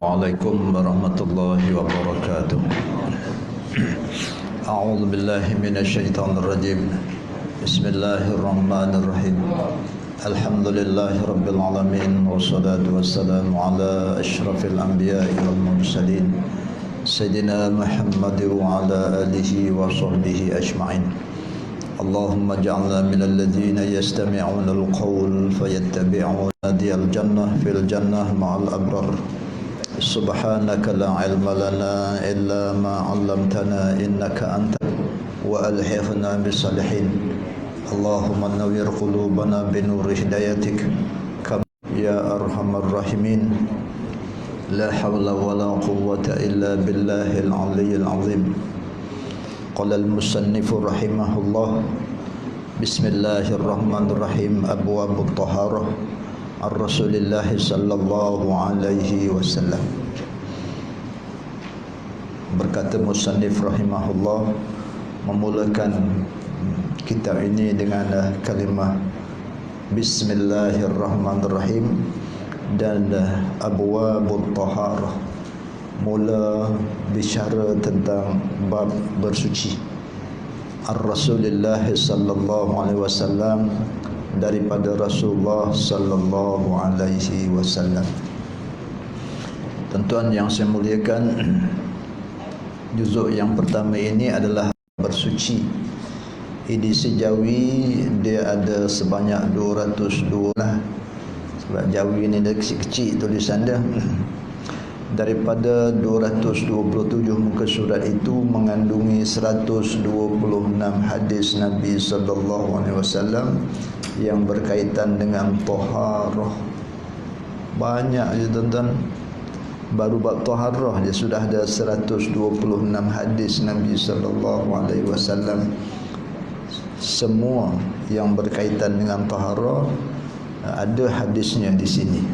Assalamualaikum warahmatullahi wabarakatuh. A'udzu billahi minasyaitonir rajim. Bismillahirrahmanirrahim. Alhamdulillahi rabbil alamin wassalatu wassalamu ala asyrafil anbiya'i wal mursalin sayyidina Muhammad wa ala alihi wa sahbihi ajma'in. Allahumma ja'alna minal ladzina yastami'una al-qawl fayattabi'una hadiyal jannah fil jannah ma'al abrar. Subhanaka la ilma lana illa ma 'allamtana innaka anta wa alhiqna bis salihin. Allahumma nawwir qulubana bi nuri hidayatik kama ya arhamar rahimin. La hawla wa la quwwata illa billahil aliyyil azim. Qala al-musannif rahimahullah. Bismillahirrahmanirrahim. Abwabut taharah Ar-Rasulillah sallallahu alaihi wasallam. Berkata musannif rahimahullah, memulakan kitab ini dengan kalimah Bismillahirrahmanirrahim dan abwabut taharah, mula bicara tentang bab bersuci. Ar-Rasulillah sallallahu alaihi wasallam, daripada Rasulullah sallallahu alaihi wasallam. Tuan-tuan yang saya muliakan, juzuk yang pertama ini adalah bersuci. Edisi Jawi dia ada sebanyak 202 lah. Sebab Jawi ni dia kecil-kecil tulisan dia. Daripada 227 muka surat itu mengandungi 126 hadis Nabi sallallahu alaihi wasallam yang berkaitan dengan taharah. Banyak je tuan-tuan. Baru bab taharah dia sudah ada 126 hadis Nabi sallallahu alaihi wasallam. Semua yang berkaitan dengan taharah ada hadisnya di sini.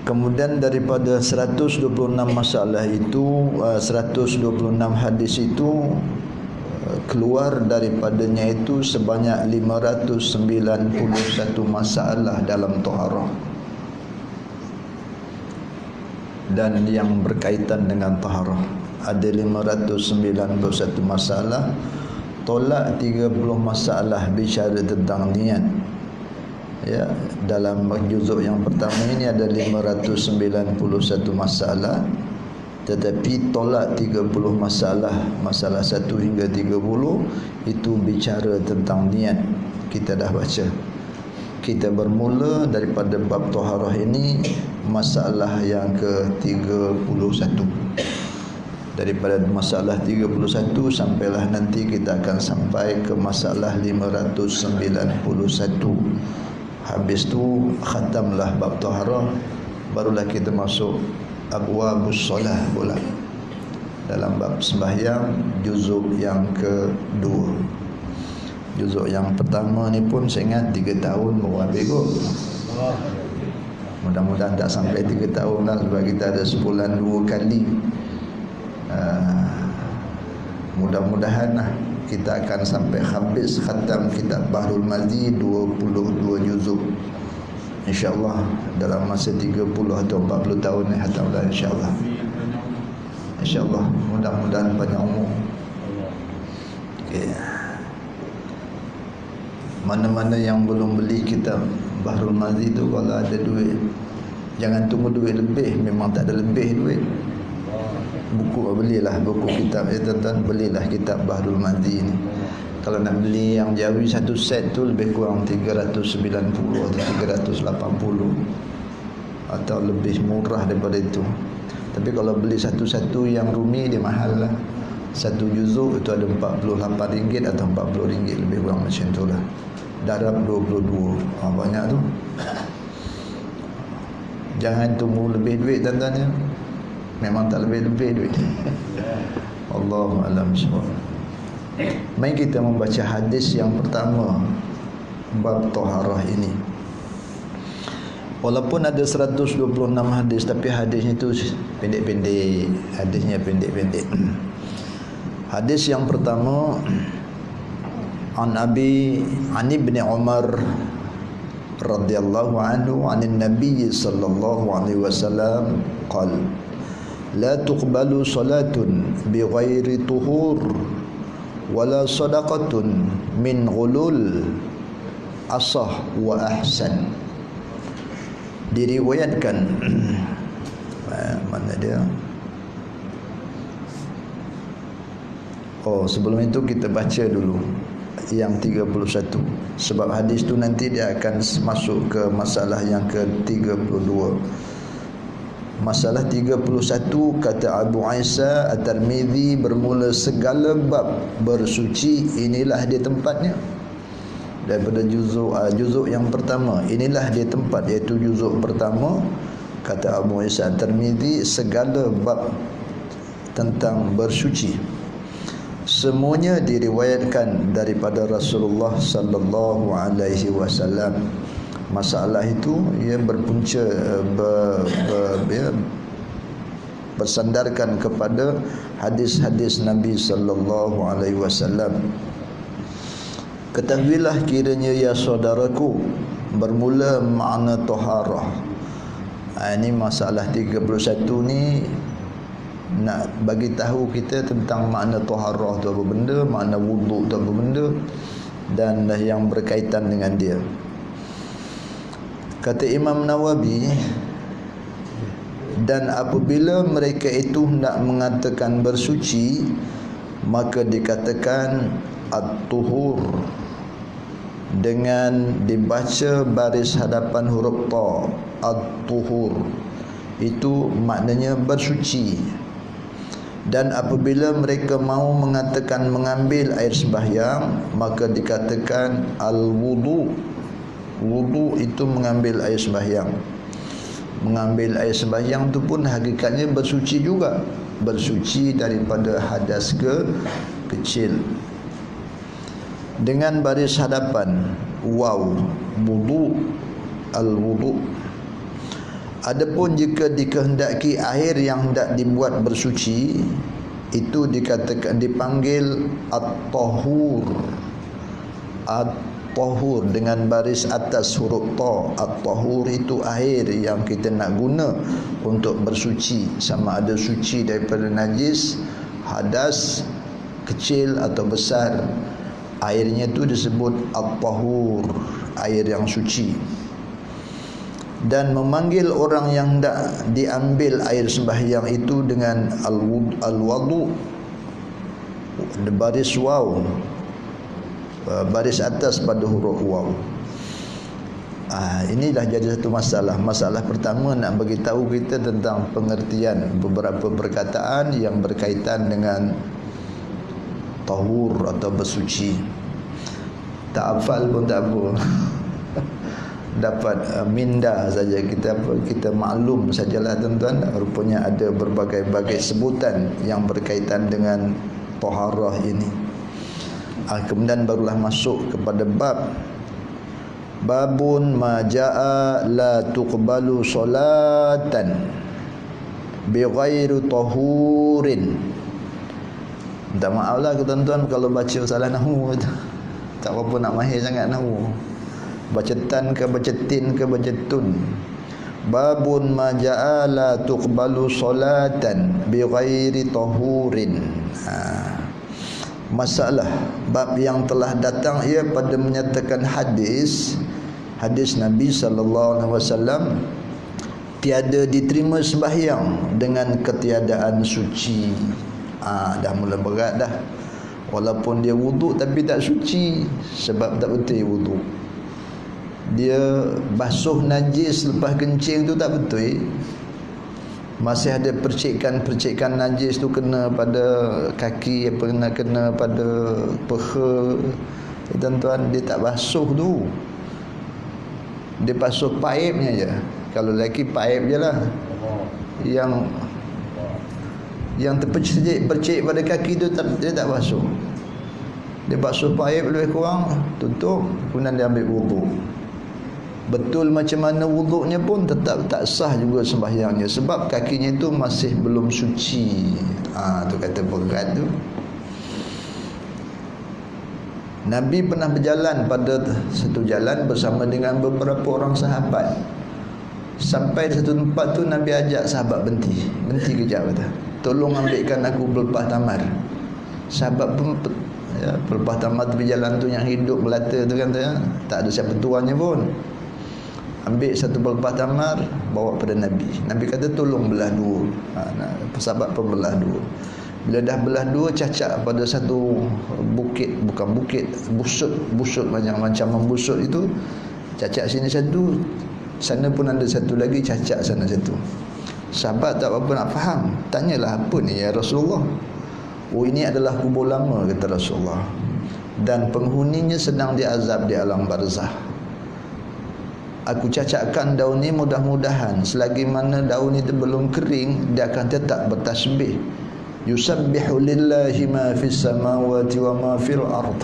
Kemudian daripada 126 masalah itu, 126 hadis itu, keluar daripadanya itu sebanyak 591 masalah dalam taharah dan yang berkaitan dengan taharah. Ada 591 masalah, tolak 30 masalah bicara tentang niat. Ya, dalam juzuk yang pertama ini ada 591 masalah, tetapi tolak 30 masalah. Masalah 1 hingga 30 itu bicara tentang niat. Kita dah baca. Kita bermula daripada bab taharah ini, masalah yang ke-31. Daripada masalah 31 sampailah nanti kita akan sampai ke masalah 591. Habis tu khatamlah bab taharah, barulah kita masuk abwabus solah pula. Dalam bab sembahyang, juzuk yang kedua. Juzuk yang pertama ni pun saya ingat 3 tahun baru habis kot. Mudah-mudahan tak sampai 3 tahun lah, sebab kita ada sebulan 2 kali. Mudah-mudahan lah kita akan sampai habis khatam kitab Bahrul Mazi 22 juzuk, InsyaAllah dalam masa 30 atau 40 tahun ni khatamlah, insyaAllah. InsyaAllah, mudah-mudahan banyak umur. Okay. Mana-mana yang belum beli kitab Bahrul Mazi tu, kalau ada duit, jangan tunggu duit lebih. Memang tak ada lebih duit, buku belilah buku kitab ya tuan-tuan, belilah kitab Bahrul Mazi ni. Kalau nak beli yang Jawi satu set tu lebih kurang 390 atau 380 atau lebih murah daripada itu. Tapi kalau beli satu-satu yang Rumi dia mahal lah. Satu juzuk itu ada RM48 atau RM40, lebih kurang macam tu lah. Darab 22. Banyak tu. Jangan tunggu lebih duit tuan-tuan ya. Memang tak lebih-lebih duit. Allahu a'lam bishawab. Mari kita membaca hadis yang pertama bab taharah ini. Walaupun ada 126 hadis, tapi hadisnya itu pendek-pendek. Hadisnya pendek-pendek. Hadis yang pertama, an Ibni Umar radhiyallahu anhu 'anil nabiy sallallahu alaihi wasallam qala la tuqbalu salatun bighairi tuhur wala sadaqatun min ghulul asah wa ahsan. Diriwayatkan mana dia? Oh, sebelum itu kita baca dulu yang 31, sebab hadis tu nanti dia akan masuk ke masalah yang ke-32. Masalah 31 kata Abu Isa At-Tirmizi, bermula segala bab bersuci inilah dia tempatnya. Daripada juzuk yang pertama, inilah dia tempat, iaitu juzuk pertama. Kata Abu Isa At-Tirmizi, segala bab tentang bersuci semuanya diriwayatkan daripada Rasulullah sallallahu alaihi wasallam. Masalah itu ia berpunca bersandarkan kepada hadis-hadis Nabi sallallahu alaihi wasallam. Ketahuilah kiranya ya saudaraku, bermula makna taharah. Ini masalah 31 ni nak bagi tahu kita tentang makna taharah tu apa benda, makna wuduk tu apa benda, dan yang berkaitan dengan dia. Kata Imam Nawawi, dan apabila mereka itu nak mengatakan bersuci, maka dikatakan at-tuhur dengan dibaca baris hadapan huruf ta. At-tuhur itu maknanya bersuci. Dan apabila mereka mau mengatakan mengambil air sembahyang, maka dikatakan al-wudu. Wudu itu mengambil air sembahyang. Mengambil air sembahyang itu pun hakikatnya bersuci juga, bersuci daripada hadas kecil. Dengan baris hadapan waw, wudu, al-wudu. Adapun jika dikehendaki air yang hendak dibuat bersuci, itu dikatakan dipanggil at-tahur. At-tahur dengan baris atas huruf ta. At-tahur itu air yang kita nak guna untuk bersuci, sama ada suci daripada najis, hadas kecil atau besar. Airnya itu disebut at-tahur, air yang suci. Dan memanggil orang yang hendak diambil air sembahyang itu dengan al-wudu, baris waw, baris atas pada huruf waw. Ini dah jadi satu masalah. Masalah pertama nak bagi tahu kita tentang pengertian beberapa perkataan yang berkaitan dengan tahur atau bersuci. Tak hafal pun tak apa. Dapat minda saja, kita maklum sajalah tuan-tuan. Rupanya ada berbagai-bagai sebutan yang berkaitan dengan taharah ini. Kemudian barulah masuk kepada babun majaa la tuqbalu solatan bighairi tahurin. Minta maaf lah tuan-tuan kalau baca salah nahwu. Tak apa nak mahir sangat nahwu. Baca tan ke baca tin ke baca tun. Babun majaa la tuqbalu solatan bighairi tahurin. Masalah bab yang telah datang ia pada menyatakan hadis Nabi sallallahu alaihi wasallam tiada diterima sembahyang dengan ketiadaan suci. Dah mula berat dah. Walaupun dia wuduk tapi tak suci, sebab tak betul wuduk. Dia basuh najis lepas kencing tu tak betul. Masih ada percikan najis tu kena pada kaki, kena pada peha. Tuan-tuan, dia tak basuh tu. Dia basuh paipnya je. Kalau lelaki paip je lah. Yang terpercik pada kaki tu dia tak basuh. Dia basuh paip lebih kurang, tutup, kemudian dia ambil wuduk. Betul macam mana wuduknya pun tetap tak sah juga sembahyangnya, sebab kakinya itu masih belum suci. Tu kata berat tu. Nabi pernah berjalan pada satu jalan bersama dengan beberapa orang sahabat. Sampai di satu tempat tu Nabi ajak sahabat berhenti kejap kata, tolong ambilkan aku pelepah tamar. Sahabat pun pelepah tamar tepi jalan tu yang hidup melata tu kan, tak ada siapa tuannya pun. Ambil satu pelepah tamar, bawa pada Nabi. Nabi kata tolong belah dua. Sahabat pun belah dua. Bila dah belah dua, cacak pada satu bukit, bukan bukit, busut macam membusut itu. Cacak sini satu, sana pun ada satu lagi, cacak sana satu. Sahabat tak apa nak faham, tanyalah, apa ni ya Rasulullah? Oh, ini adalah kubur lama, kata Rasulullah, dan penghuninya sedang diazab di alam barzah. Aku cacakkan daun ni, mudah-mudahan selagi mana daun itu belum kering, dia akan tetap bertasbih. Yusabbihu lillahi ma fis samawati wa ma fil ard.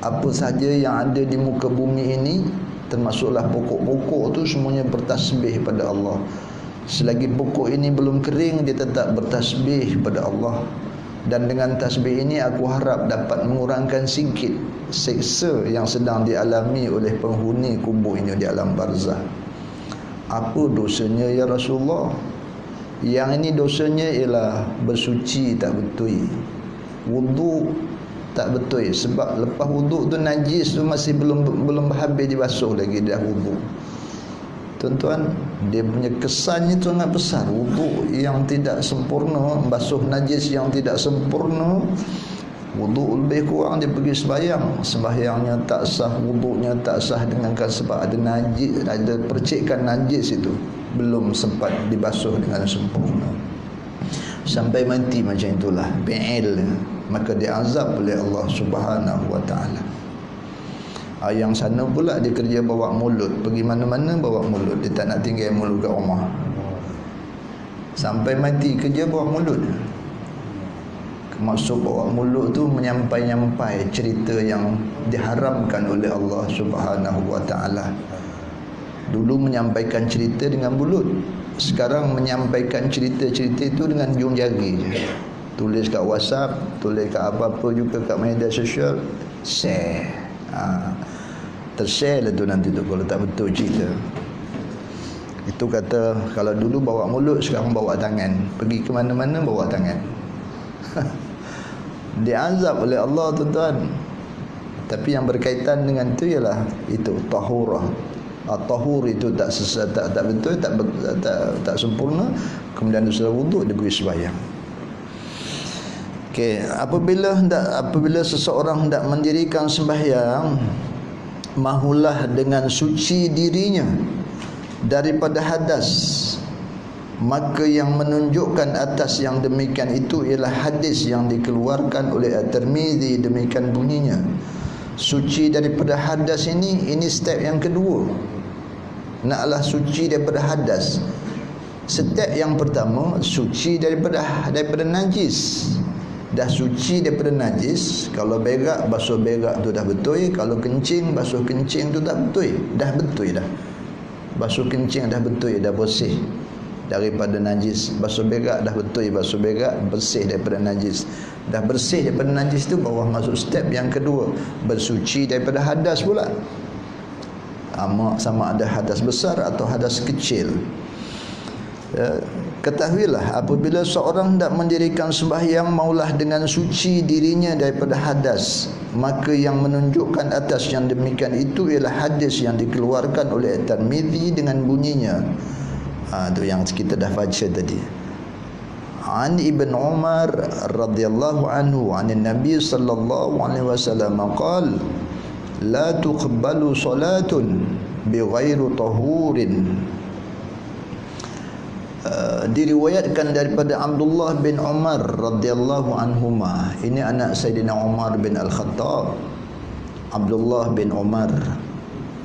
Apa sahaja yang ada di muka bumi ini, termasuklah pokok-pokok tu, semuanya bertasbih pada Allah. Selagi pokok ini belum kering, dia tetap bertasbih pada Allah. Dan dengan tasbih ini aku harap dapat mengurangkan sikit seksa yang sedang dialami oleh penghuni kubur ini di alam barzah. Apa dosanya ya Rasulullah? Yang ini dosanya ialah bersuci tak betul, wuduk tak betul. Sebab lepas wuduk tu najis tu masih belum habis dibasuh lagi, dah wuduk. Tuan-tuan, dia punya kesannya tu sangat besar. Wuduk yang tidak sempurna, basuh najis yang tidak sempurna, wuduk lebih kurang dia pergi sembahyang, sembahyangnya tak sah, wuduknya tak sah dengan sebab ada najis, ada percikan najis itu belum sempat dibasuh dengan sempurna. Sampai mati macam itulah, fi'il, maka diazab oleh Allah Subhanahu wa taala. Yang sana pula dia kerja bawa mulut, pergi mana-mana bawa mulut, dia tak nak tinggal mulut kat rumah. Sampai mati kerja bawa mulut. Maksud bawa mulut tu menyampai-nyampai cerita yang diharamkan oleh Allah Subhanahu wa taala. Dulu menyampaikan cerita dengan mulut, sekarang menyampaikan cerita-cerita itu dengan hujung jari je. Tulis kat WhatsApp, tulis kat apa-apa juga kat media sosial, share. Tershare lah tu nanti tu kalau tak betul cerita. Itu kata kalau dulu bawa mulut, sekarang bawa tangan. Pergi ke mana-mana bawa tangan. Diazab oleh Allah, tuan-tuan. Tapi yang berkaitan dengan itu ialah itu tahurah. Tahur itu tak betul, tak sempurna. Kemudian dia sudah wuduk, dia pergi sembahyang. Okey, apabila seseorang hendak mendirikan sembahyang, mahulah dengan suci dirinya daripada hadas. Maka yang menunjukkan atas yang demikian itu ialah hadis yang dikeluarkan oleh At-Tirmizi, demikian bunyinya. Suci daripada hadas ini step yang kedua. Naklah suci daripada hadas. Step yang pertama, suci daripada najis. Dah suci daripada najis, kalau berak, basuh berak tu dah betul. Kalau kencing, basuh kencing tu dah betul. Dah betul dah. Basuh kencing dah betul, dah bersih daripada najis. Basuh berak dah betul, basuh berak bersih daripada najis. Dah bersih daripada najis tu, bawah masuk step yang kedua, bersuci daripada hadas pula. Sama ada hadas besar atau hadas kecil. Ketahuilah, apabila seorang hendak mendirikan sembahyang, maulah dengan suci dirinya daripada hadas. Maka yang menunjukkan atas yang demikian itu ialah hadis yang dikeluarkan oleh At-Tirmizi dengan bunyinya. Itu yang kita dah baca tadi. An Ibn Umar radhiyallahu anhu anin Nabi sallallahu alaihi wasallam qala la tuqbalu salatun bighairi tahurin. Diriwayatkan daripada Abdullah bin Umar radhiyallahu anhuma. Ini anak Sayyidina Umar bin Al-Khattab. Abdullah bin Umar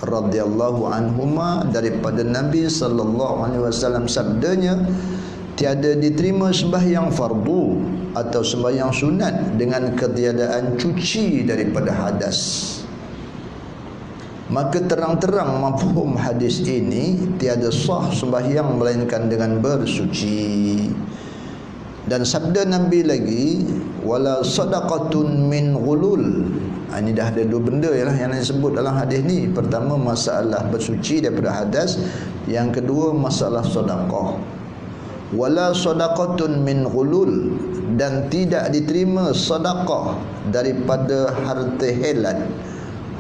radhiyallahu anhuma daripada Nabi sallallahu alaihi wasallam sabdanya, tiada diterima sembahyang fardu atau sembahyang sunat dengan ketiadaan cuci daripada hadas. Maka terang-terang mafhum hadis ini, tiada sah sembahyang melainkan dengan bersuci. Dan sabda Nabi lagi, wala sadaqatun min ghulul. Ini dah ada dua benda yang disebut dalam hadis ni. Pertama, masalah bersuci daripada hadas. Yang kedua, masalah sedekah. Wala sadaqatun min ghulul, dan tidak diterima sedekah daripada harta helat,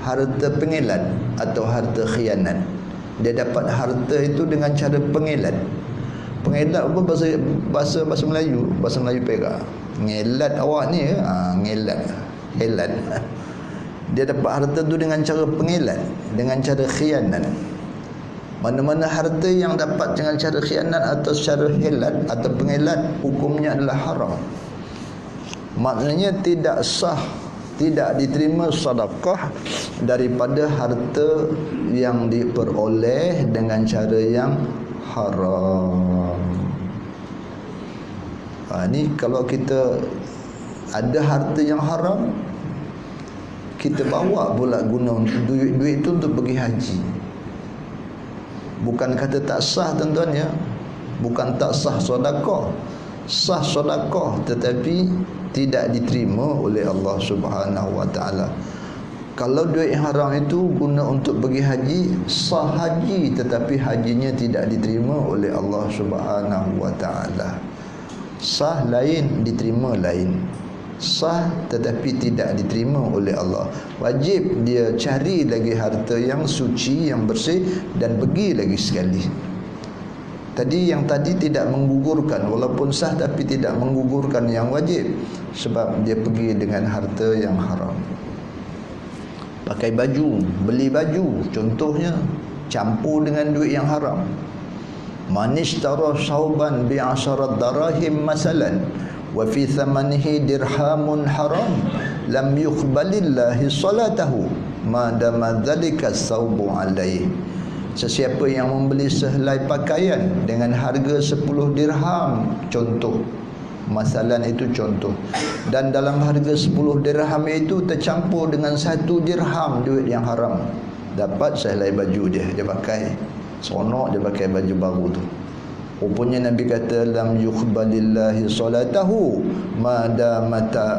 harta pengelat atau harta khianat. Dia dapat harta itu dengan cara pengelat. Pengelat apa bahasa Melayu? Bahasa Melayu Perak. Ngelat awak ni, ngelat, helat. Dia dapat harta tu dengan cara pengelat, dengan cara khianat. Mana-mana harta yang dapat dengan cara khianat atau secara helat atau pengelat, hukumnya adalah haram. Maknanya tidak sah, tidak diterima sedekah daripada harta yang diperoleh dengan cara yang haram. Ni kalau kita ada harta yang haram, kita bawa pula guna duit itu untuk pergi haji. Bukan kata tak sah tuan-tuan ya. Bukan tak sah sedekah. Sah sedekah tetapi tidak diterima oleh Allah Subhanahu wa taala. Kalau duit yang haram itu guna untuk pergi haji, sah haji tetapi hajinya tidak diterima oleh Allah Subhanahu wa taala. Sah lain, diterima lain. Sah tetapi tidak diterima oleh Allah. Wajib dia cari lagi harta yang suci, yang bersih, dan pergi lagi sekali. Yang tadi tidak menggugurkan, walaupun sah tapi tidak menggugurkan yang wajib, sebab dia pergi dengan harta yang haram. Pakai baju, beli baju, contohnya campur dengan duit yang haram. Man ishtara sauban bi'asharat darahim masalan wa fi thamanihi dirhamun haram lam yuqbalillahi salatahu ma dama dzalika saubu alaih. Sesiapa yang membeli sehelai pakaian dengan harga 10 dirham, contoh, masalan itu contoh, dan dalam harga 10 dirham itu tercampur dengan 1 dirham duit yang haram, dapat sehelai baju dia pakai, seronok dia pakai baju baru tu. Rupanya Nabi kata lam yuqbalillahi salatahu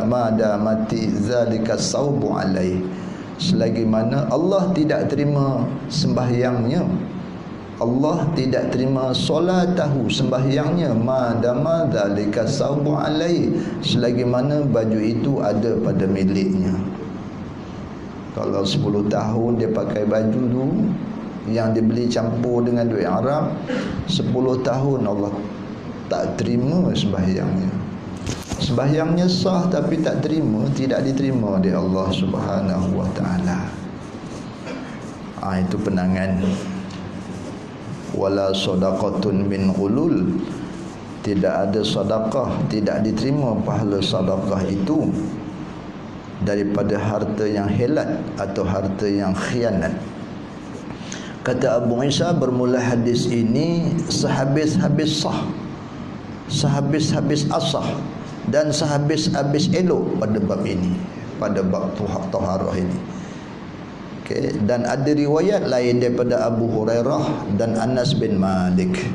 madamati zalika saubu alaih. Selagi mana Allah tidak terima sembahyangnya, Allah tidak terima solatahu, sembahyangnya, madama zalika saubu alaih, selagi mana baju itu ada pada miliknya. Kalau 10 tahun dia pakai baju tu yang dibeli campur dengan duit haram, 10 tahun Allah tak terima sembahyangnya. Sembahyangnya sah tapi tak terima, tidak diterima oleh Allah Subhanahu wa taala. Itu penangan wala sadaqatun min ghulul. Tidak ada sedekah, tidak diterima pahala sedekah itu daripada harta yang helat atau harta yang khianat. Kata Abu Isa, bermula hadis ini sehabis-habis sah, sehabis-habis asah, dan sehabis-habis elok pada bab ini, pada bab taharah ini. Dan ada riwayat lain daripada Abu Hurairah dan Anas bin Malik.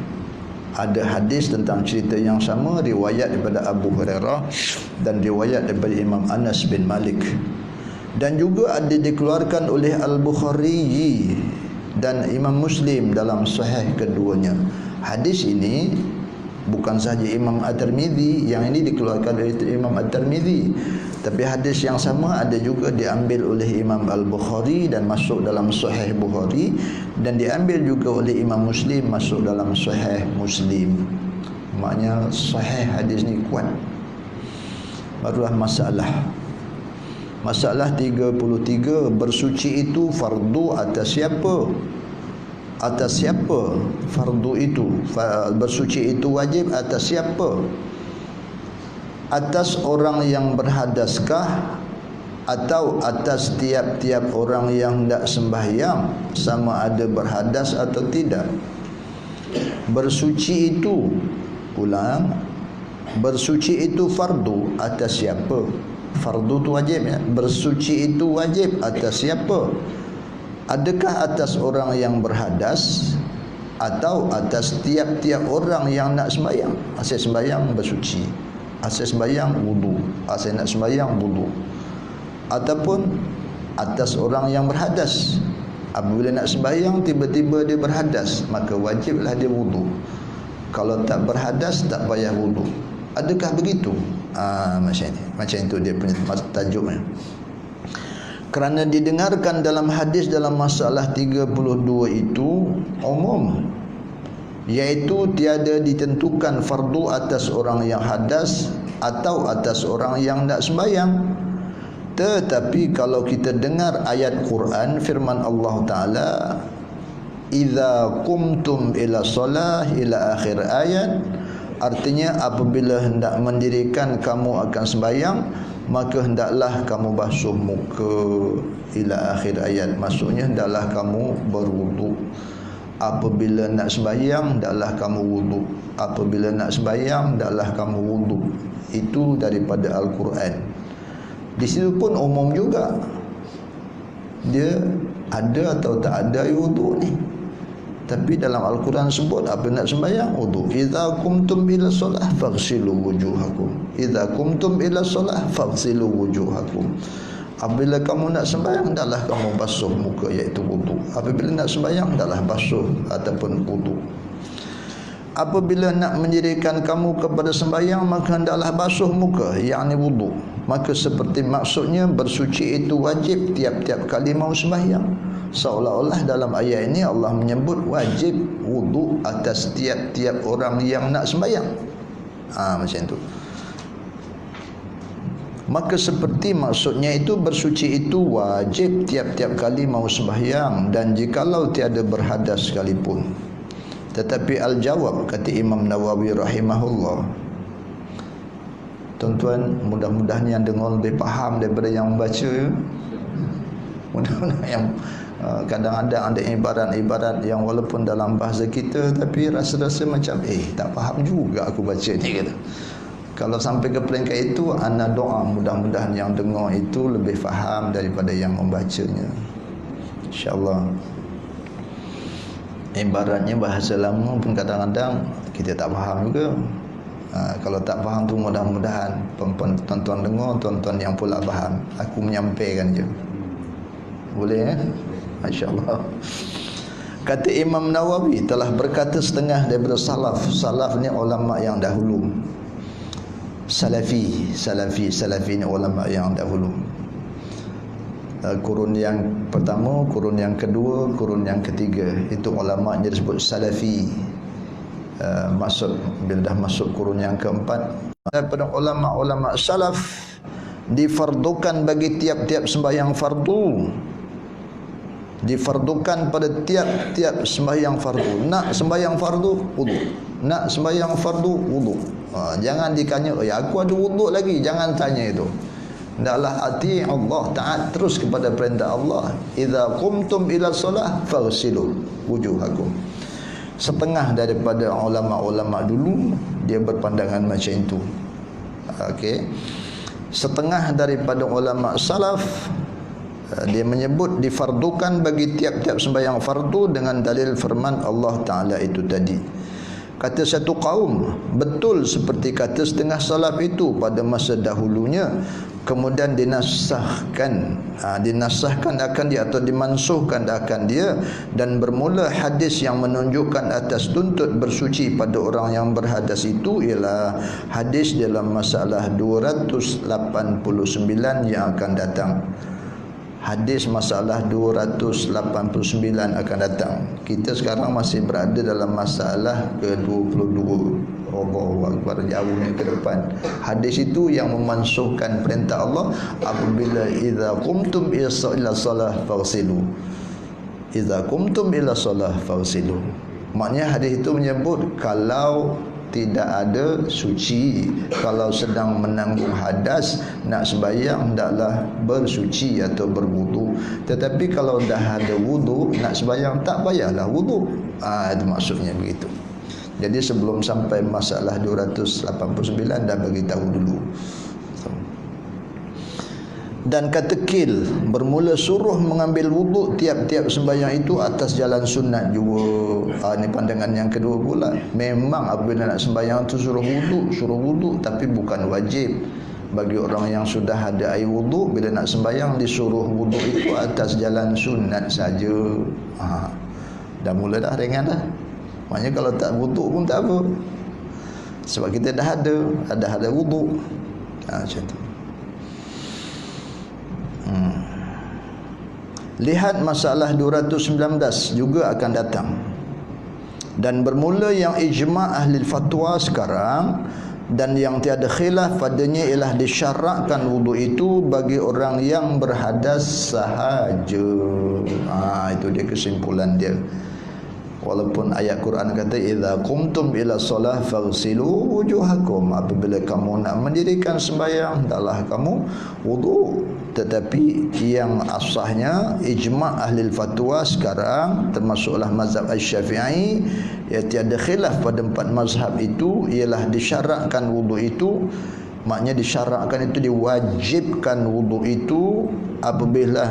Ada hadis tentang cerita yang sama, riwayat daripada Abu Hurairah dan riwayat daripada Imam Anas bin Malik. Dan juga ada dikeluarkan oleh Al-Bukhari dan Imam Muslim dalam sahih keduanya. Hadis ini bukan sahaja Imam At-Tirmidzi, yang ini dikeluarkan oleh Imam At-Tirmidzi, tapi hadis yang sama ada juga diambil oleh Imam Al-Bukhari dan masuk dalam Sahih Bukhari, dan diambil juga oleh Imam Muslim masuk dalam Sahih Muslim. Maknanya sahih hadis ni kuat. Barulah Masalah 33, bersuci itu fardu atas siapa? Atas siapa fardu itu? Bersuci itu wajib atas siapa? Atas orang yang berhadaskah, atau atas tiap-tiap orang yang tidak sembahyang, sama ada berhadas atau tidak? Bersuci itu, ulang, bersuci itu fardu atas siapa? Fardu itu wajib ya. Bersuci itu wajib atas siapa? Adakah atas orang yang berhadas, atau atas tiap-tiap orang yang nak sembahyang? Asyik sembahyang bersuci. Asal sembahyang wudu, asal nak sembahyang wudu. Ataupun atas orang yang berhadas. Apabila nak sembahyang tiba-tiba dia berhadas, maka wajiblah dia wudu. Kalau tak berhadas tak payah wudu. Adakah begitu? Macam ni. Macam itu dia punya tajuknya. Kerana didengarkan dalam hadis dalam masalah 32 itu umum, iaitu tiada ditentukan fardu atas orang yang hadas atau atas orang yang nak sembahyang. Tetapi kalau kita dengar ayat Quran, firman Allah Ta'ala, "Idza qumtum ila solah" ila akhir ayat, artinya apabila hendak mendirikan kamu akan sembahyang, maka hendaklah kamu basuh muka, ila akhir ayat. Maksudnya hendaklah kamu berwudu. Apabila nak sembahyang hendaklah kamu wudu. Apabila nak sembahyang hendaklah kamu wudu. Itu daripada Al-Quran. Di situ pun umum juga. Dia ada atau tak ada wudu ni. Tapi dalam Al-Quran sebut apa nak sembahyang? Wudu. Idza qumtum ila solah faghsilu wujuhakum. Idza qumtum ila solah faghsilu wujuhakum. Apabila kamu nak sembahyang hendaklah kamu basuh muka, iaitu wudu. Apabila nak sembahyang hendaklah basuh ataupun wudu. Apabila nak mendirikan kamu kepada sembahyang maka hendaklah basuh muka, yakni wudu. Maka seperti maksudnya bersuci itu wajib tiap-tiap kali mau sembahyang. Seolah-olah dalam ayat ini Allah menyebut wajib wudu atas tiap-tiap orang yang nak sembahyang. Macam itu. Maka seperti maksudnya itu bersuci itu wajib tiap-tiap kali mau sembahyang, dan jikalau tiada berhadas sekalipun. Tetapi al-jawab, kata Imam Nawawi rahimahullah, tuan-tuan, mudah-mudahan yang dengar lebih faham daripada yang membaca. Mudah-mudahan yang kadang-kadang ada ibarat-ibarat yang walaupun dalam bahasa kita tapi rasa-rasa macam tak faham juga aku baca ni, kata. Kalau sampai ke peringkat itu, ana doa mudah-mudahan yang dengar itu lebih faham daripada yang membacanya, insya-Allah. Ibaratnya bahasa lama pun kadang-kadang kita tak faham juga. Kalau tak faham tu mudah-mudahan tuan-tuan dengar, tuan-tuan yang pula faham. Aku menyampaikan je. Boleh Masya-Allah. Kata Imam Nawawi, telah berkata setengah daripada salaf. Salaf ni ulama yang dahulu. Salafi ni ulama yang dahulu. Kurun yang pertama, kurun yang kedua, kurun yang ketiga, itu ulama yang disebut salafi. Masuk bila dah masuk kurun yang keempat, daripada ulama-ulama salaf difardukan bagi tiap-tiap sembahyang fardu. Difardukan pada tiap-tiap sembahyang fardu. Nak sembahyang fardu, wudu. Nak sembahyang fardu, wudu. Jangan ditanya, aku ada wudu lagi. Jangan tanya itu. Hendaklah ati Allah, taat terus kepada perintah Allah. Idza qumtum ila solah faghsilu wujuhakum. Setengah daripada ulama-ulama dulu dia berpandangan macam itu. Okey. Setengah daripada ulama salaf dia menyebut difardukan bagi tiap-tiap sembahyang fardu dengan dalil firman Allah Ta'ala itu tadi. Kata satu kaum, betul seperti kata setengah salaf itu pada masa dahulunya, kemudian dinasahkan akan dia atau dimansuhkan akan dia, dan bermula hadis yang menunjukkan atas tuntut bersuci pada orang yang berhadas itu ialah hadis dalam masalah 289 yang akan datang. Hadis masalah 289 akan datang. Kita sekarang masih berada dalam masalah ke-22. Allahu Akbar, jauhnya ke depan. Hadis itu yang memansuhkan perintah Allah, apabila idza qumtum ila solah faghsilu. Idza qumtum ila solah faghsilu. Maknanya hadis itu menyebut kalau tidak ada suci, kalau sedang menanggung hadas, nak sembahyang hendaklah bersuci atau berwudu. Tetapi kalau dah ada wudu, nak sembahyang tak payahlah wudu. Itu maksudnya begitu. Jadi sebelum sampai masalah 289 dah bagi tahu dulu. Dan kata kil, bermula suruh mengambil wuduk tiap-tiap sembahyang itu atas jalan sunat juga. Ini pandangan yang kedua pula. Memang apabila nak sembahyang tu suruh wuduk, tapi bukan wajib. Bagi orang yang sudah ada air wuduk, bila nak sembahyang disuruh wuduk itu atas jalan sunat saja. Dah mula dah ringan dah. Maknanya kalau tak wuduk pun tak apa. Sebab kita dah ada wuduk. Macam tu. Lihat masalah 219 juga akan datang. Dan bermula yang ijma' ahli fatwa sekarang, dan yang tiada khilaf padanya ialah disyarakkan wuduk itu bagi orang yang berhadas sahaja. Itu dia kesimpulan dia. Walaupun ayat Quran kata idza qumtum ila solah faghsilu wujuhakum, apabila kamu nak mendirikan sembahyang hendaklah kamu wuduk, tetapi yang asahnya ijma' ahli fatwa sekarang termasuklah mazhab Asy-Syafi'i, ya tiada khilaf pada empat mazhab itu, ialah disyarakkan wuduk itu. Maknanya disyarakkan itu, diwajibkan wuduk itu apabila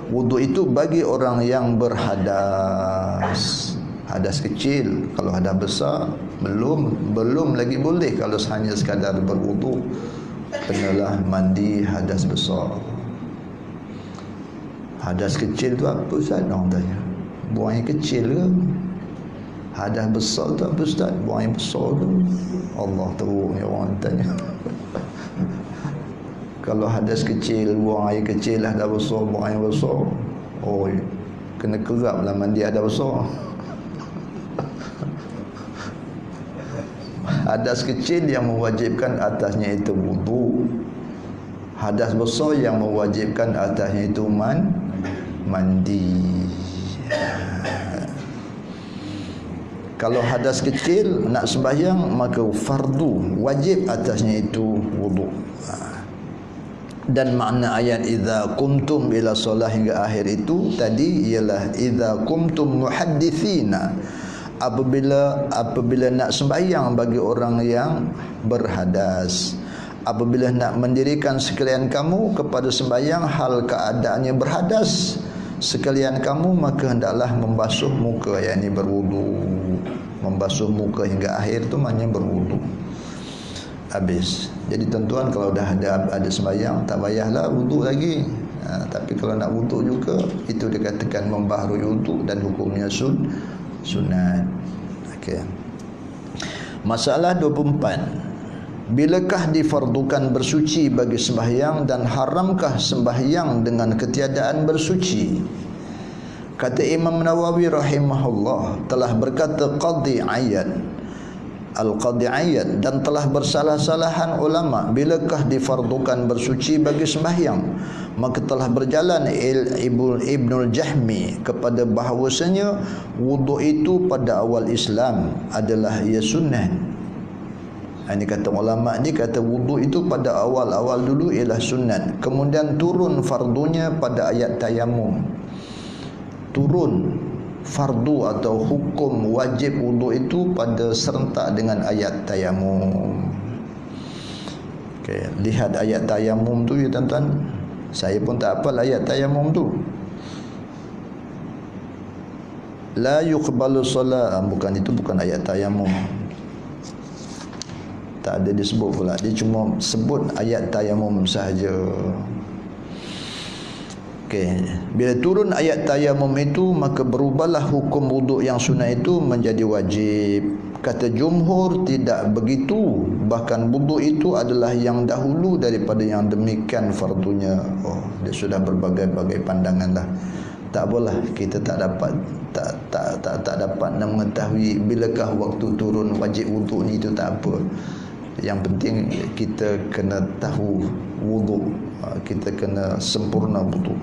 wuduk itu bagi orang yang berhadas. Hadas kecil, kalau hadas besar belum lagi boleh. Kalau hanya sekadar berwuduk, kenalah mandi hadas besar. Hadas kecil tu apa Ustaz? Orang tanya, buang yang kecil ke? Hadas besar tu apa Ustaz? Buang yang besar tu. Allah tahu ni orang tanya. Kalau hadas kecil, buang air kecil, hadas besar, buang air besar, kena kerap lah mandi hadas besar. Hadas kecil yang mewajibkan atasnya itu wudu. Hadas besar yang mewajibkan atasnya itu mandi. Kalau hadas kecil nak sembahyang, maka fardu, wajib atasnya itu wudu. Dan makna ayat idza qumtum ila solah hingga akhir itu tadi ialah idza qumtum muhadditsina, apabila nak sembahyang bagi orang yang berhadas, apabila nak mendirikan sekalian kamu kepada sembahyang hal keadaannya berhadas sekalian kamu, maka hendaklah membasuh muka, yakni berwudu. Membasuh muka hingga akhir tu maknanya berwudu. Habis. Jadi tuan-tuan, kalau dah ada sembahyang tak payahlah wuduk lagi. Tapi kalau nak wuduk juga, itu dikatakan membaharui wuduk dan hukumnya sunat. Okey. Masalah 24. Bilakah difardukan bersuci bagi sembahyang dan haramkah sembahyang dengan ketiadaan bersuci? Kata Imam Nawawi rahimahullah, telah berkata Qadhi Iyad Al-Qadhi Iyad, dan telah bersalah-salahan ulama bilakah difardukan bersuci bagi sembahyang, maka telah berjalan Ibnul Jahmi kepada bahawasanya wuduk itu pada awal Islam adalah ia sunnah. Ini kata ulama ni, kata wuduk itu pada awal-awal dulu ialah sunat, kemudian turun fardunya pada ayat tayamum. Turun fardu atau hukum wajib wuduk itu pada serentak dengan ayat tayamum. Okey, lihat ayat tayamum tu ya tuan-tuan. Saya pun tak hafal ayat tayamum tu. La yuqbalu solat, bukan itu, bukan ayat tayamum. Tak ada disebut pula. Dia cuma sebut ayat tayamum sahaja. Okey, bila turun ayat tayamum itu, maka berubahlah hukum wuduk yang sunat itu menjadi wajib. Kata jumhur tidak begitu, bahkan wuduk itu adalah yang dahulu daripada yang demikian fardunya. Dia sudah berbagai-bagai pandangan dah. Tak apalah, kita tak dapat nak mengetahui bilakah waktu turun wajib wuduk ni, itu tak apa. Yang penting kita kena tahu wuduk, kita kena sempurna wuduk.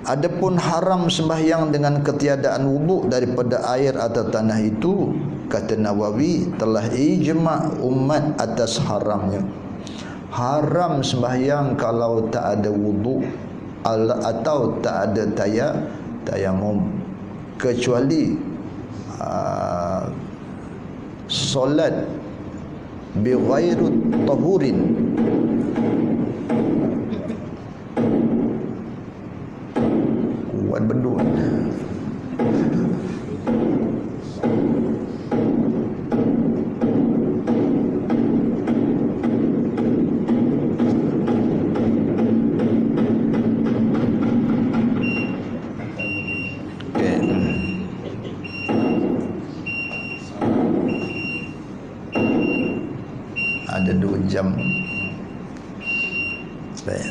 Adapun haram sembahyang dengan ketiadaan wuduk daripada air atau tanah itu, kata Nawawi, telah ijma' umat atas haramnya. Haram sembahyang kalau tak ada wuduk atau tak ada tayamum, kecuali solat bi ghairi tahurin, Ada 2 jam. Baik.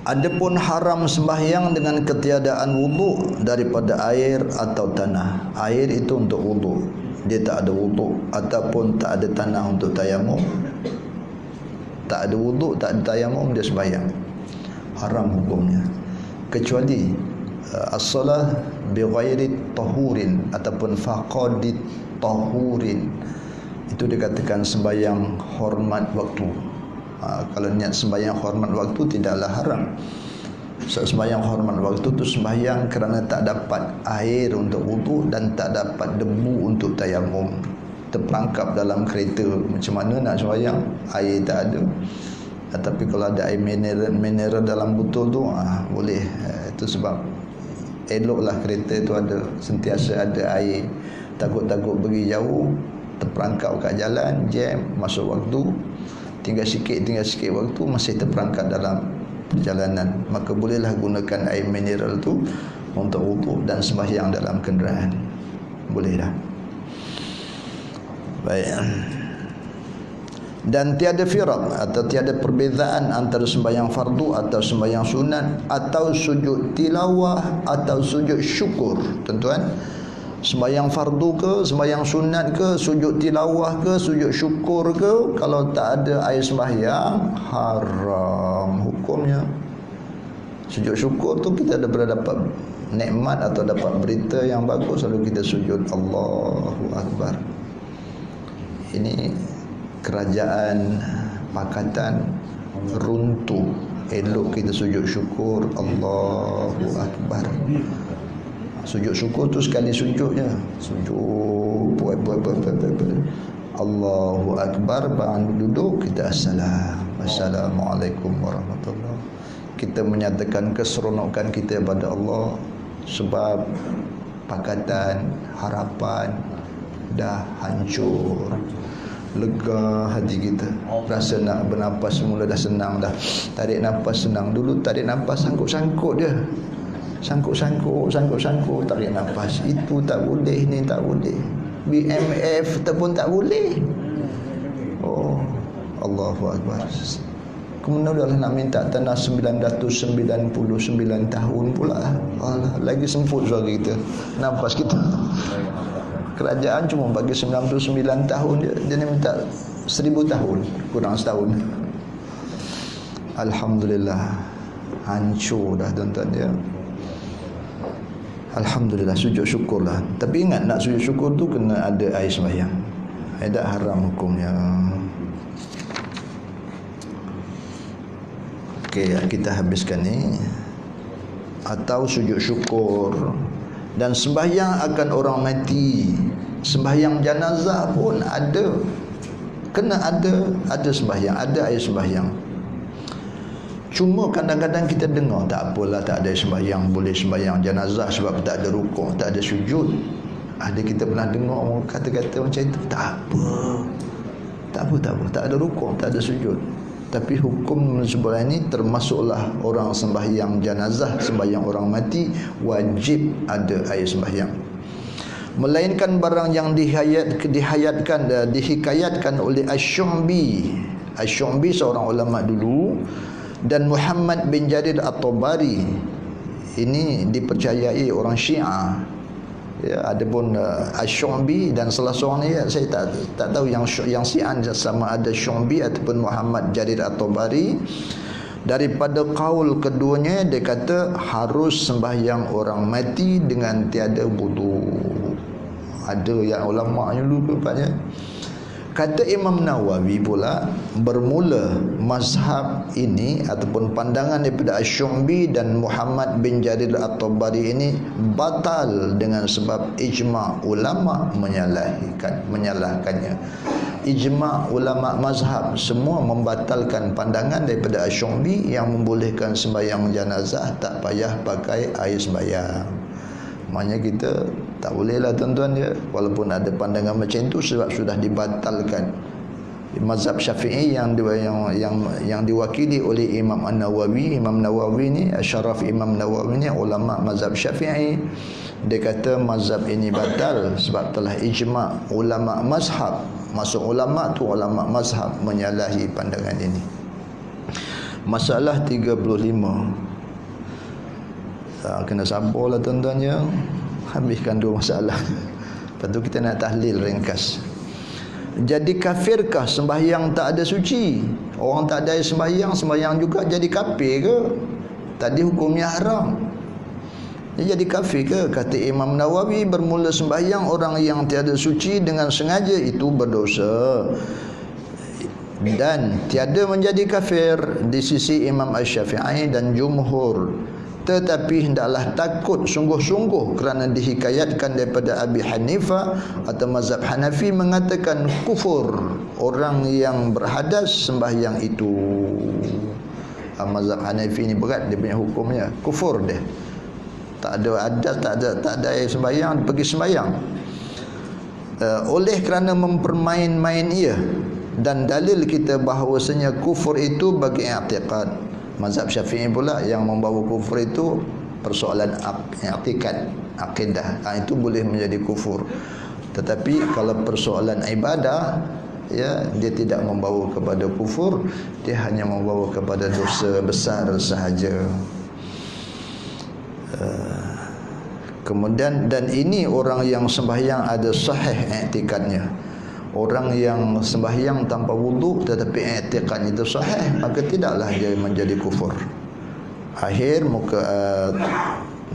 Adapun haram sembahyang dengan ketiadaan wuduk daripada air atau tanah. Air itu untuk wuduk, dia tak ada wuduk, ataupun tak ada tanah untuk tayamum. Tak ada wuduk, tak ada tayamum, dia sembahyang. Haram hukumnya. Kecuali as-salah bi ghairi tahurin ataupun faqadit tahurin. Itu dikatakan sembahyang hormat waktu. Kalau niat sembahyang hormat waktu tidaklah haram. Sembahyang hormat waktu tu sembahyang kerana tak dapat air untuk wuduk dan tak dapat debu untuk tayamum. Terperangkap dalam kereta, macam mana nak sembahyang? Air tak ada. Tapi kalau ada air mineral dalam botol tu boleh. Itu sebab eloklah kereta tu ada sentiasa ada air. Takut-takut pergi jauh, terperangkap kat jalan, jam, masuk waktu, tinggal sikit waktu, masih terperangkap dalam perjalanan, maka bolehlah gunakan air mineral tu untuk wuduk dan sembahyang dalam kenderaan. Boleh dah. Baik. Dan tiada firaq atau tiada perbezaan antara sembahyang fardu atau sembahyang sunat atau sujud tilawah atau sujud syukur. Tuan-tuan, sembahyang fardu ke, sembahyang sunat ke, sujud tilawah ke, sujud syukur ke, kalau tak ada air sembahyang, haram hukumnya. Sujud syukur tu kita ada pernah dapat nikmat atau dapat berita yang bagus, lalu kita sujud Allahu Akbar. Ini kerajaan pakatan runtuh, elok kita sujud syukur Allahu Akbar. Sujud syukur tu sekali sujudnya, sujud Allahu Akbar, bangun duduk kita Assalamualaikum warahmatullahi. Kita menyatakan keseronokan kita pada Allah sebab pakatan harapan dah hancur. Lega hati kita, rasa nak bernafas semula dah senang dah. Tarik nafas senang. Dulu tarik nafas sangkut-sangkut dia, sangkut tarik nafas. Itu tak boleh, ni tak boleh. BMF tu pun tak boleh. Oh, Allahu Akbar. Kemudian dah nak minta tanah 999 tahun pula. Allah, lagi semput suara kita, nafas kita. Kerajaan cuma bagi 99 tahun dia ni minta 1000 tahun, kurang setahun. Alhamdulillah, hancur dah tuan-tuan dia. Alhamdulillah, sujud syukurlah. Tapi ingat, nak sujud syukur tu kena ada air sembahyang. Tidak haram hukumnya. Okey, kita habiskan ni. Atau sujud syukur. Dan sembahyang akan orang mati, sembahyang jenazah pun ada, kena ada sembahyang, ada air sembahyang. Cuma kadang-kadang kita dengar, tak apalah, tak ada sembahyang, boleh sembahyang jenazah sebab tak ada rukuk, tak ada sujud. Ada kita pernah dengar orang kata-kata macam itu. Tak apa, tak ada rukuk, tak ada sujud. Tapi hukum sebelah ini termasuklah orang sembahyang jenazah, sembahyang orang mati, wajib ada air sembahyang. Melainkan barang yang dihikayatkan oleh Asy-Syu'bi. Asy-Syu'bi seorang ulama dulu, dan Muhammad bin Jarir At-Tabari. Ini dipercayai orang Syiah. Ya, ada pun Asy-Syu'bi dan salah seorang ni saya tak tahu yang Syiah sama ada Syu'bi ataupun Muhammad Jarir At-Tabari. Daripada kaul keduanya, dia kata harus sembahyang orang mati dengan tiada wudu. Ada yang ulama'nya dulu rupanya. Kata Imam Nawawi pula, bermula mazhab ini ataupun pandangan daripada Asy-Syu'bi dan Muhammad bin Jarir At-Tabari ini batal dengan sebab ijma' ulama menyalahkannya. Ijma' ulama mazhab semua membatalkan pandangan daripada Asy-Syu'bi yang membolehkan sembahyang jenazah tak payah pakai air sembahyang. Maknanya kita tak bolehlah tuan-tuan dia, walaupun ada pandangan macam itu sebab sudah dibatalkan. mazhab Syafi'i yang diwakili oleh Imam An-Nawawi. Imam Nawawi ni, Syaraf Imam Nawawi ni ulama mazhab Syafi'i. Dia kata mazhab ini batal sebab telah ijma' ulama mazhab. Maksud ulama tu ulama mazhab menyalahi pandangan ini. Masalah 35. Kena sabarlah tuan-tuan ya. Habiskan 2 masalah. Lepas tu kita nak tahlil ringkas. Jadi kafirkah sembahyang tak ada suci? Orang tak ada sembahyang, sembahyang juga jadi kafir ke? Tadi hukumnya haram. Dia jadi kafir ke? Kata Imam Nawawi, bermula sembahyang orang yang tiada suci dengan sengaja itu berdosa dan tiada menjadi kafir di sisi Imam Asy-Syafi'i dan jumhur. Tetapi hendaklah takut sungguh-sungguh kerana dihikayatkan daripada Abi Hanifah atau mazhab Hanafi mengatakan kufur orang yang berhadas sembahyang itu. Mazhab Hanafi ni berat dia punya hukumnya, kufur dia. Tak ada hadas, tak ada air sembahyang, pergi sembahyang. Oleh kerana mempermain-main ia, dan dalil kita bahawasanya kufur itu bagi i'tiqad. Mazhab Syafi'i pula yang membawa kufur itu persoalan i'tiqad, akidah. Itu boleh menjadi kufur. Tetapi kalau persoalan ibadah, ya, dia tidak membawa kepada kufur, dia hanya membawa kepada dosa besar sahaja. Kemudian, dan ini orang yang sembahyang ada sahih i'tiqadnya. Orang yang sembahyang tanpa wuduk tetapi i'tiqad itu sahih, maka tidaklah dia menjadi kufur. Akhir muka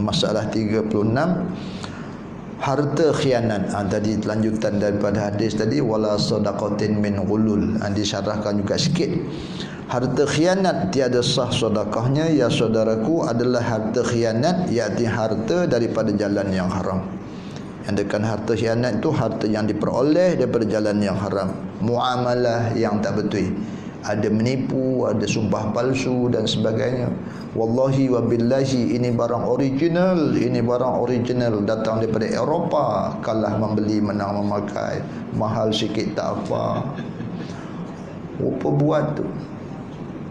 masalah 36, harta khianat. Tadi lanjutan daripada hadis tadi, wala sadaqatin min ghulul. Disyarahkan juga sikit. Harta khianat tiada sah sedekahnya ya saudaraku adalah harta khianat, iaitu harta daripada jalan yang haram. Yang dekat harta khianat itu harta yang diperoleh daripada jalan yang haram, muamalah yang tak betul, ada menipu, ada sumpah palsu dan sebagainya. Wallahi wa billahi, ini barang original, ini barang original datang daripada Eropah, kalah membeli menang memakai, mahal sikit tak apa. Apa buat tu?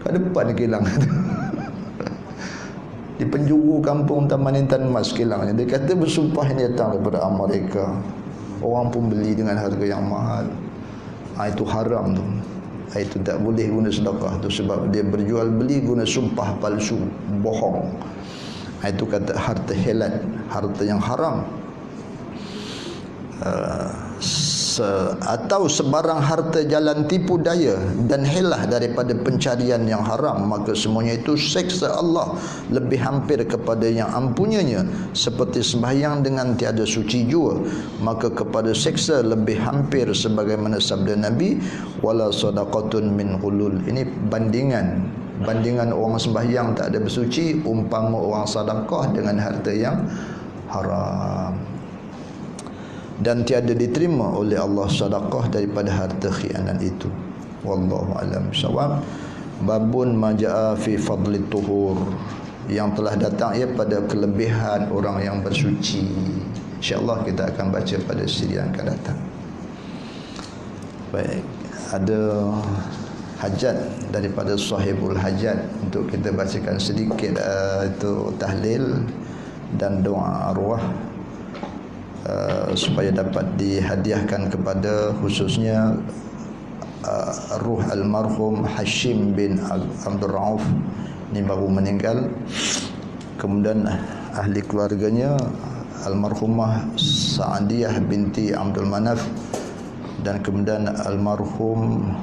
Kat depan kilang tu. Di penjuru kampung Taman Intan Mas kilangnya. Dia kata bersumpah ini datang daripada Amerika. Orang pun beli dengan harga yang mahal. Itu haram tu. Itu tak boleh guna sedekah tu sebab dia berjual beli guna sumpah palsu, bohong. Itu kata harta helat, harta yang haram. Atau sebarang harta jalan tipu daya dan helah daripada pencarian yang haram, maka semuanya itu seksa Allah lebih hampir kepada yang ampunannya, seperti sembahyang dengan tiada suci jua, maka kepada seksa lebih hampir sebagaimana sabda Nabi, wala sadaqatun min ghulul. Ini bandingan orang sembahyang tak ada bersuci umpama orang sedekah dengan harta yang haram, dan tiada diterima oleh Allah sedekah daripada harta khianat itu. Wallahu alam bissawab. Babun majaa fi fadli tuhur, yang telah datang ia pada kelebihan orang yang bersuci. InsyaAllah kita akan baca pada siri yang akan datang. Baik, ada hajat daripada sahibul hajat untuk kita bacakan sedikit itu tahlil dan doa arwah, supaya dapat dihadiahkan kepada khususnya ruh almarhum Hashim bin Abdul Rauf, ini baru meninggal. Kemudian ahli keluarganya almarhumah Sa'adiyah binti Abdul Manaf, dan kemudian almarhum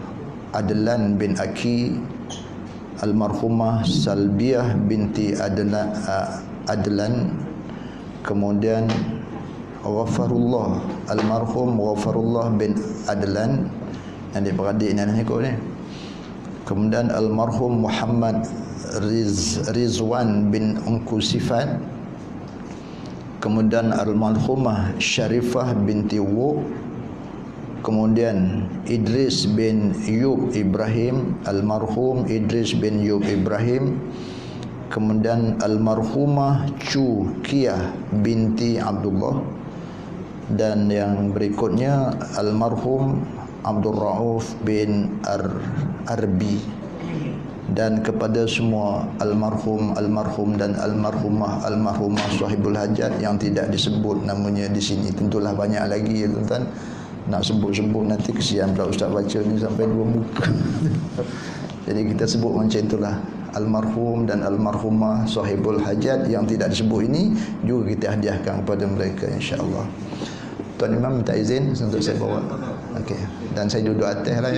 Adlan bin Aki, almarhumah Salbiyah binti Adlan, kemudian Ghafarullah, almarhum Ghafarullah bin Adlan, yang beradik ni ikut ni. Kemudian almarhum Muhammad Rizwan bin Ungku Sifat, kemudian almarhumah Syarifah binti Wu, kemudian Idris bin Yub Ibrahim, almarhum Idris bin Yub Ibrahim, kemudian almarhumah Chu Kiyah binti Abdullah, dan yang berikutnya almarhum Abdul Rauf bin Arbi, dan kepada semua almarhum dan almarhumah sahibul hajat yang tidak disebut namanya di sini. Tentulah banyak lagi ya tuan-tuan. Nak sebut-sebut nanti kesian pula ustaz baca ni sampai 2 muka. Jadi kita sebut macam itulah. Almarhum dan almarhumah sahibul hajat yang tidak disebut ini juga kita hadiahkan kepada mereka insya-Allah. Tuan Imam minta izin untuk saya bawa. Okey. Dan saya duduk atas lah.